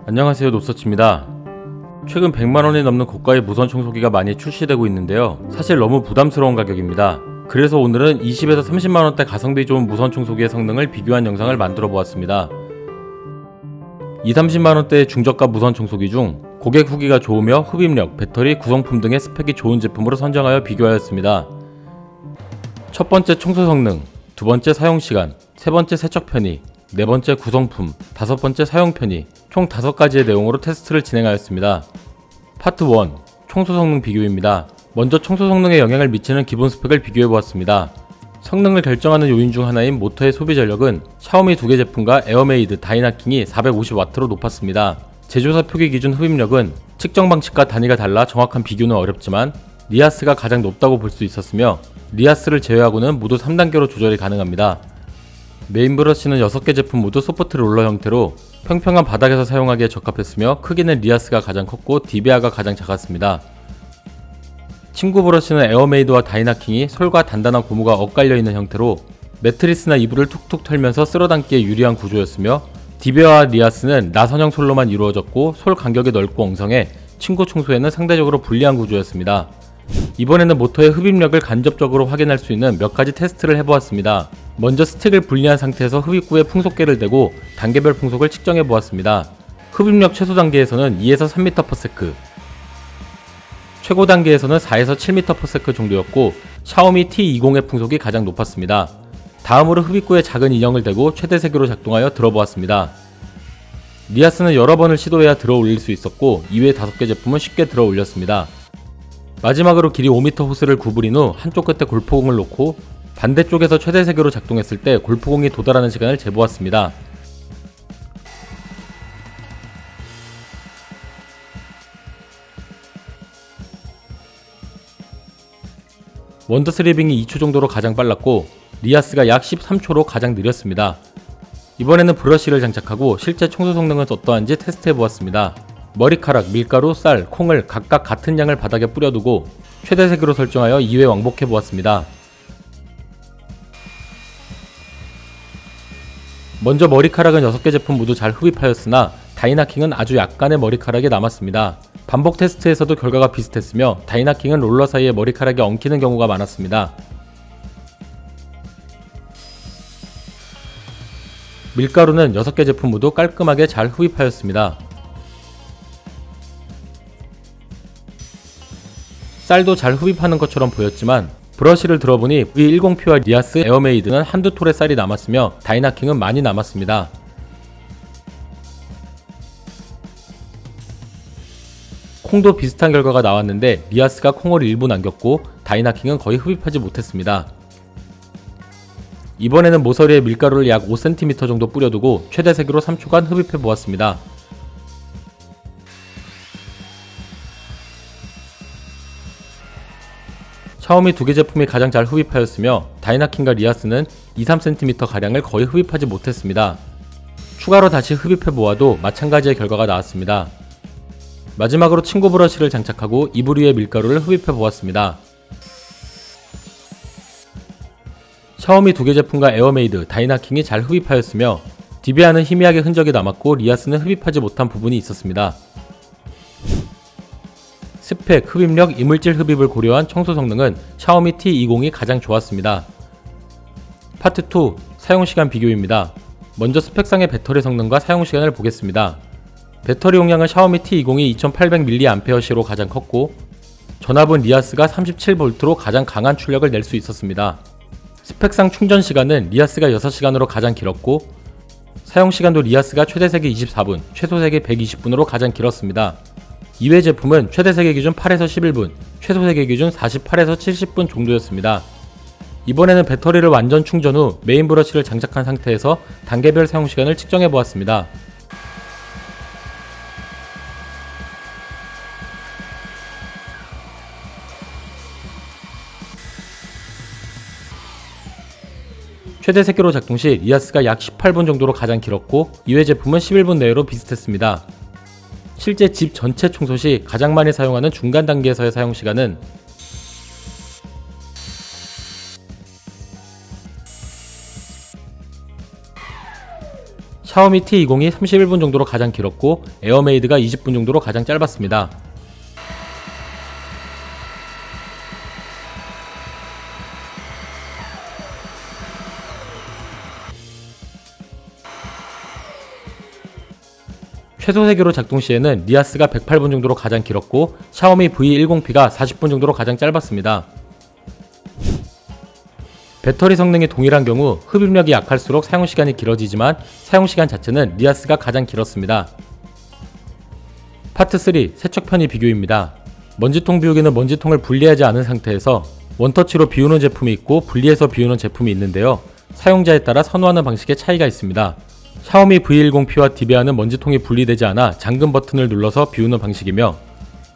안녕하세요, 노서치입니다. 최근 100만원이 넘는 고가의 무선 청소기가 많이 출시되고 있는데요, 사실 너무 부담스러운 가격입니다. 그래서 오늘은 20에서 30만원대 가성비 좋은 무선 청소기의 성능을 비교한 영상을 만들어 보았습니다. 20-30만원대의 중저가 무선 청소기 중 고객 후기가 좋으며 흡입력, 배터리, 구성품 등의 스펙이 좋은 제품으로 선정하여 비교하였습니다. 첫 번째 청소 성능, 두 번째 사용시간, 세 번째 세척 편의, 네 번째 구성품, 다섯 번째 사용 편의, 총 5가지의 내용으로 테스트를 진행하였습니다. 파트 1. 청소 성능 비교입니다. 먼저 청소 성능에 영향을 미치는 기본 스펙을 비교해보았습니다. 성능을 결정하는 요인 중 하나인 모터의 소비 전력은 샤오미 2개 제품과 에어메이드, 다이나킹이 450W로 높았습니다. 제조사 표기 기준 흡입력은 측정 방식과 단위가 달라 정확한 비교는 어렵지만 리아스가 가장 높다고 볼 수 있었으며, 리아스를 제외하고는 모두 3단계로 조절이 가능합니다. 메인 브러쉬는 6개 제품 모두 소프트 롤러 형태로 평평한 바닥에서 사용하기에 적합했으며, 크기는 리아스가 가장 컸고 디베아가 가장 작았습니다. 친구 브러쉬는 에어메이드와 다이나킹이 솔과 단단한 고무가 엇갈려 있는 형태로 매트리스나 이불을 툭툭 털면서 쓸어담기에 유리한 구조였으며, 디베아와 리아스는 나선형 솔로만 이루어졌고 솔 간격이 넓고 엉성해 친구 청소에는 상대적으로 불리한 구조였습니다. 이번에는 모터의 흡입력을 간접적으로 확인할 수 있는 몇 가지 테스트를 해보았습니다. 먼저 스틱을 분리한 상태에서 흡입구에 풍속계를 대고 단계별 풍속을 측정해 보았습니다. 흡입력 최소 단계에서는 2에서 3m/s, 최고 단계에서는 4에서 7m/s 정도였고, 샤오미 T20의 풍속이 가장 높았습니다. 다음으로 흡입구에 작은 인형을 대고 최대 세기로 작동하여 들어보았습니다. 리아스는 여러 번을 시도해야 들어 올릴 수 있었고, 이외의 5개 제품은 쉽게 들어 올렸습니다. 마지막으로 길이 5m 호스를 구부린 후 한쪽 끝에 골프공을 놓고 반대쪽에서 최대 세기로 작동했을 때 골프공이 도달하는 시간을 재보았습니다. 원더스 리빙이 2초 정도로 가장 빨랐고, 리아스가 약 13초로 가장 느렸습니다. 이번에는 브러쉬를 장착하고 실제 청소 성능은 어떠한지 테스트해보았습니다. 머리카락, 밀가루, 쌀, 콩을 각각 같은 양을 바닥에 뿌려두고 최대 세기로 설정하여 2회 왕복해보았습니다. 먼저 머리카락은 6개 제품 모두 잘 흡입하였으나 다이나킹은 아주 약간의 머리카락이 남았습니다. 반복 테스트에서도 결과가 비슷했으며 다이나킹은 롤러 사이에 머리카락이 엉키는 경우가 많았습니다. 밀가루는 6개 제품 모두 깔끔하게 잘 흡입하였습니다. 쌀도 잘 흡입하는 것처럼 보였지만 브러쉬를 들어보니 V10P와 리아스, 에어메이드는 한두 톨의 쌀이 남았으며 다이나킹은 많이 남았습니다. 콩도 비슷한 결과가 나왔는데 리아스가 콩을 일부 남겼고 다이나킹은 거의 흡입하지 못했습니다. 이번에는 모서리에 밀가루를 약 5cm 정도 뿌려두고 최대 세기로 3초간 흡입해 보았습니다. 샤오미 2개 제품이 가장 잘 흡입하였으며 다이나킹과 리아스는 2-3cm 가량을 거의 흡입하지 못했습니다. 추가로 다시 흡입해 보아도 마찬가지의 결과가 나왔습니다. 마지막으로 친구 브러쉬를 장착하고 이불 위에 밀가루를 흡입해 보았습니다. 샤오미 2개 제품과 에어메이드, 다이나킹이 잘 흡입하였으며 디베아는 희미하게 흔적이 남았고 리아스는 흡입하지 못한 부분이 있었습니다. 스펙, 흡입력, 이물질 흡입을 고려한 청소 성능은 샤오미 T20이 가장 좋았습니다. 파트 2. 사용시간 비교입니다. 먼저 스펙상의 배터리 성능과 사용시간을 보겠습니다. 배터리 용량은 샤오미 T20이 2800mAh로 가장 컸고, 전압은 리아스가 37V로 가장 강한 출력을 낼 수 있었습니다. 스펙상 충전 시간은 리아스가 6시간으로 가장 길었고, 사용시간도 리아스가 최대 세기 24분, 최소 세기 120분으로 가장 길었습니다. 이외 제품은 최대 세기 기준 8에서 11분, 최소 세기 기준 48에서 70분 정도였습니다. 이번에는 배터리를 완전 충전 후 메인 브러쉬를 장착한 상태에서 단계별 사용시간을 측정해 보았습니다. 최대 세기로 작동 시 리아스가 약 18분 정도로 가장 길었고, 이외 제품은 11분 내외로 비슷했습니다. 실제 집 전체 청소 시 가장 많이 사용하는 중간 단계에서의 사용시간은 샤오미 T20이 31분 정도로 가장 길었고 에어메이드가 20분 정도로 가장 짧았습니다. 최소 세교로 작동 시에는 리아스가 108분 정도로 가장 길었고 샤오미 V10P가 40분 정도로 가장 짧았습니다. 배터리 성능이 동일한 경우 흡입력이 약할수록 사용시간이 길어지지만 사용시간 자체는 리아스가 가장 길었습니다. 파트 3. 세척 편의 비교입니다. 먼지통 비우기는 먼지통을 분리하지 않은 상태에서 원터치로 비우는 제품이 있고 분리해서 비우는 제품이 있는데요. 사용자에 따라 선호하는 방식에 차이가 있습니다. 샤오미 V10P와 디베아는 먼지통이 분리되지 않아 잠금 버튼을 눌러서 비우는 방식이며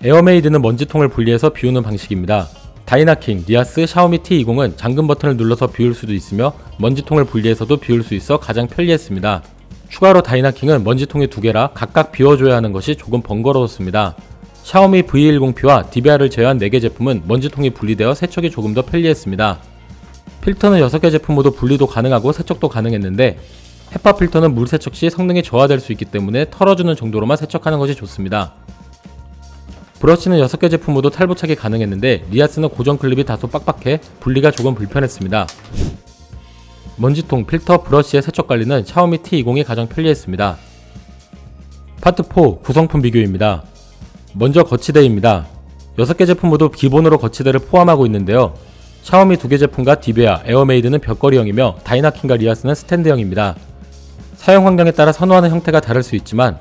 에어메이드는 먼지통을 분리해서 비우는 방식입니다. 다이나킹, 리아스, 샤오미 T20은 잠금 버튼을 눌러서 비울 수도 있으며 먼지통을 분리해서도 비울 수 있어 가장 편리했습니다. 추가로 다이나킹은 먼지통이 2개라 각각 비워줘야 하는 것이 조금 번거로웠습니다. 샤오미 V10P와 디베아를 제외한 4개 제품은 먼지통이 분리되어 세척이 조금 더 편리했습니다. 필터는 6개 제품 모두 분리도 가능하고 세척도 가능했는데 헤파 필터는 물 세척 시 성능이 저하될 수 있기 때문에 털어주는 정도로만 세척하는 것이 좋습니다. 브러쉬는 6개 제품 모두 탈부착이 가능했는데 리아스는 고정 클립이 다소 빡빡해 분리가 조금 불편했습니다. 먼지통, 필터, 브러쉬의 세척 관리는 샤오미 T20이 가장 편리했습니다. 파트 4. 구성품 비교입니다. 먼저 거치대입니다. 6개 제품 모두 기본으로 거치대를 포함하고 있는데요. 샤오미 2개 제품과 디베아, 에어메이드는 벽걸이형이며 다이나킹과 리아스는 스탠드형입니다. 사용 환경에 따라 선호하는 형태가 다를 수 있지만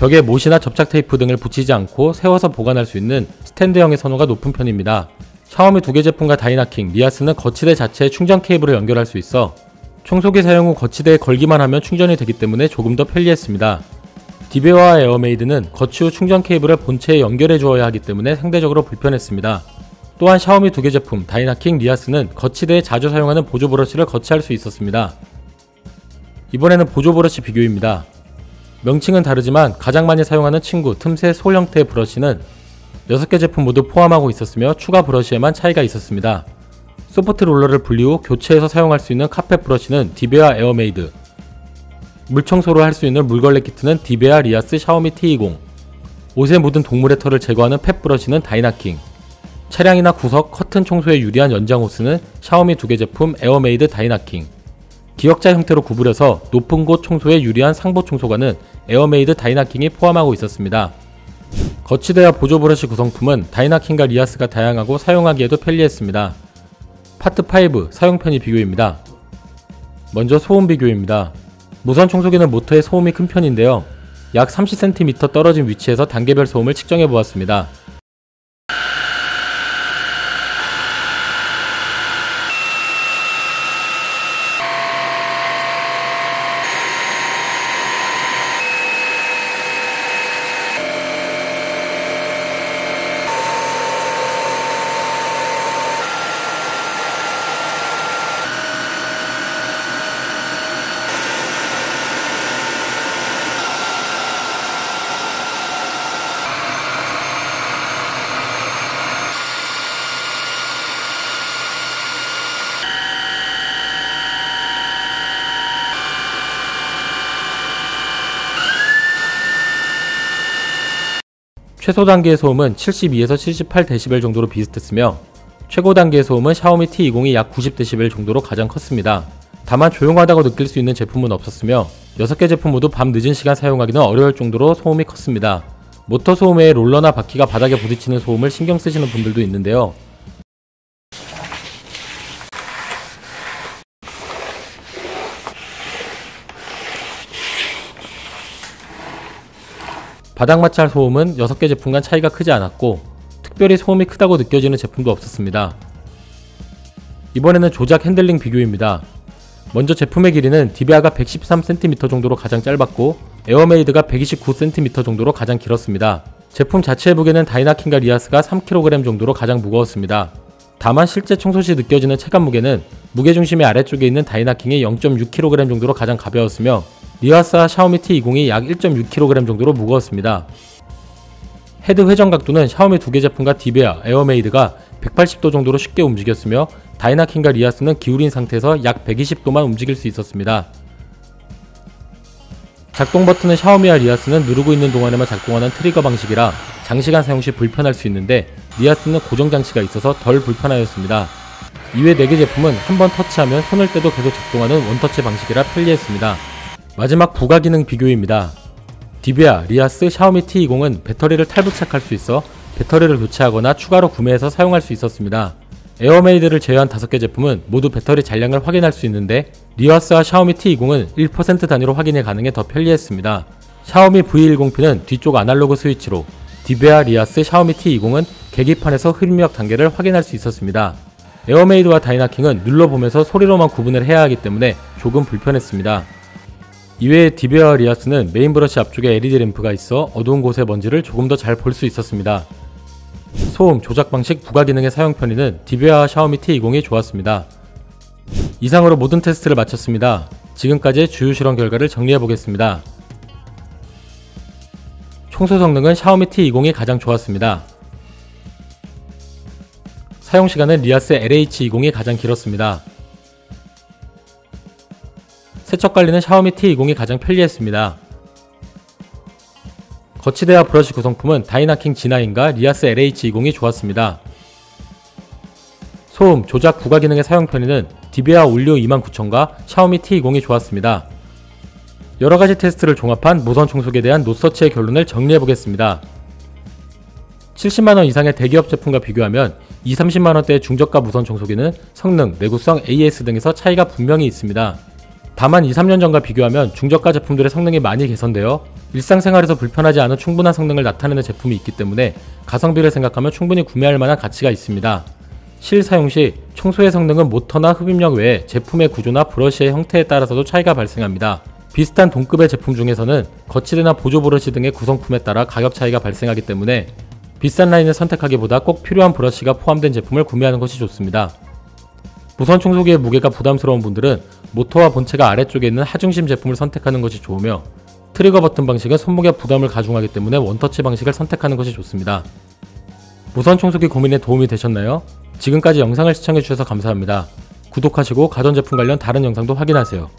벽에 못이나 접착 테이프 등을 붙이지 않고 세워서 보관할 수 있는 스탠드형의 선호가 높은 편입니다. 샤오미 2개 제품과 다이나킹, 리아스는 거치대 자체에 충전 케이블을 연결할 수 있어 청소기 사용 후 거치대에 걸기만 하면 충전이 되기 때문에 조금 더 편리했습니다. 디베아와 에어메이드는 거치 후 충전 케이블을 본체에 연결해 주어야 하기 때문에 상대적으로 불편했습니다. 또한 샤오미 2개 제품, 다이나킹, 리아스는 거치대에 자주 사용하는 보조 브러쉬를 거치할 수 있었습니다. 이번에는 보조 브러쉬 비교입니다. 명칭은 다르지만 가장 많이 사용하는 친구, 틈새, 솔 형태의 브러쉬는 6개 제품 모두 포함하고 있었으며 추가 브러쉬에만 차이가 있었습니다. 소프트 롤러를 분리 후 교체해서 사용할 수 있는 카펫 브러쉬는 디베아, 에어메이드, 물청소를 할 수 있는 물걸레 키트는 디베아, 리아스, 샤오미 T20, 옷에 묻은 동물의 털을 제거하는 펫 브러쉬는 다이나킹, 차량이나 구석, 커튼 청소에 유리한 연장 호스는 샤오미 2개 제품, 에어메이드, 다이나킹, 기역자 형태로 구부려서 높은 곳 청소에 유리한 상부 청소가는 에어메이드, 다이나킹이 포함하고 있었습니다. 거치대와 보조 브러쉬 구성품은 다이나킹과 리아스가 다양하고 사용하기에도 편리했습니다. 파트 5. 사용 편의 비교입니다. 먼저 소음 비교입니다. 무선 청소기는 모터의 소음이 큰 편인데요. 약 30cm 떨어진 위치에서 단계별 소음을 측정해 보았습니다. 최소 단계의 소음은 72에서 78dB 정도로 비슷했으며 최고 단계의 소음은 샤오미 T20이 약 90dB 정도로 가장 컸습니다. 다만 조용하다고 느낄 수 있는 제품은 없었으며 6개 제품 모두 밤 늦은 시간 사용하기는 어려울 정도로 소음이 컸습니다. 모터 소음 외에 롤러나 바퀴가 바닥에 부딪히는 소음을 신경 쓰시는 분들도 있는데요. 바닥 마찰 소음은 6개 제품 간 차이가 크지 않았고 특별히 소음이 크다고 느껴지는 제품도 없었습니다. 이번에는 조작 핸들링 비교입니다. 먼저 제품의 길이는 디베아가 113cm 정도로 가장 짧았고 에어메이드가 129cm 정도로 가장 길었습니다. 제품 자체의 무게는 다이나킹과 리아스가 3kg 정도로 가장 무거웠습니다. 다만 실제 청소 시 느껴지는 체감 무게는 무게중심이 아래쪽에 있는 다이나킹이 0.6kg 정도로 가장 가벼웠으며 리아스와 샤오미 T20이 약 1.6kg 정도로 무거웠습니다. 헤드 회전 각도는 샤오미 2개 제품과 디베아, 에어메이드가 180도 정도로 쉽게 움직였으며 다이나킹과 리아스는 기울인 상태에서 약 120도만 움직일 수 있었습니다. 작동 버튼은 샤오미와 리아스는 누르고 있는 동안에만 작동하는 트리거 방식이라 장시간 사용 시 불편할 수 있는데 리아스는 고정 장치가 있어서 덜 불편하였습니다. 이외 4개 제품은 한번 터치하면 손을 떼도 계속 작동하는 원터치 방식이라 편리했습니다. 마지막 부가 기능 비교입니다. 디베아, 리아스, 샤오미 T20은 배터리를 탈부착할 수 있어 배터리를 교체하거나 추가로 구매해서 사용할 수 있었습니다. 에어메이드를 제외한 5개 제품은 모두 배터리 잔량을 확인할 수 있는데 리아스와 샤오미 T20은 1% 단위로 확인이 가능해 더 편리했습니다. 샤오미 V10P는 뒤쪽 아날로그 스위치로, 디베아, 리아스, 샤오미 T20은 계기판에서 흡입력 단계를 확인할 수 있었습니다. 에어메이드와 다이나킹은 눌러보면서 소리로만 구분을 해야 하기 때문에 조금 불편했습니다. 이외에 디베아와 리아스는 메인 브러쉬 앞쪽에 LED 램프가 있어 어두운 곳의 먼지를 조금 더 잘 볼 수 있었습니다. 소음 조작 방식 부가 기능의 사용 편의는 디베아와 샤오미 T20이 좋았습니다. 이상으로 모든 테스트를 마쳤습니다. 지금까지의 주요 실험 결과를 정리해 보겠습니다. 청소 성능은 샤오미 T20이 가장 좋았습니다. 사용시간은 리아스 LH20이 가장 길었습니다. 세척관리는 샤오미 T20이 가장 편리했습니다. 거치대와 브러쉬 구성품은 다이나킹 G9과 리아스 LH20이 좋았습니다. 소음, 조작, 부가 기능의 사용 편의는 디베아 올리오 29000과 샤오미 T20이 좋았습니다. 여러가지 테스트를 종합한 무선 청소기에 대한 노서치의 결론을 정리해보겠습니다. 70만원 이상의 대기업 제품과 비교하면 20-30만원대의 중저가 무선 청소기는 성능, 내구성, AS 등에서 차이가 분명히 있습니다. 다만 2-3년 전과 비교하면 중저가 제품들의 성능이 많이 개선되어 일상생활에서 불편하지 않은 충분한 성능을 나타내는 제품이 있기 때문에 가성비를 생각하면 충분히 구매할 만한 가치가 있습니다. 실사용 시 청소의 성능은 모터나 흡입력 외에 제품의 구조나 브러쉬의 형태에 따라서도 차이가 발생합니다. 비슷한 동급의 제품 중에서는 거치대나 보조 브러쉬 등의 구성품에 따라 가격 차이가 발생하기 때문에 비싼 라인을 선택하기보다 꼭 필요한 브러쉬가 포함된 제품을 구매하는 것이 좋습니다. 무선 청소기의 무게가 부담스러운 분들은 모터와 본체가 아래쪽에 있는 하중심 제품을 선택하는 것이 좋으며 트리거 버튼 방식은 손목에 부담을 가중하기 때문에 원터치 방식을 선택하는 것이 좋습니다. 무선 청소기 고민에 도움이 되셨나요? 지금까지 영상을 시청해주셔서 감사합니다. 구독하시고 가전제품 관련 다른 영상도 확인하세요.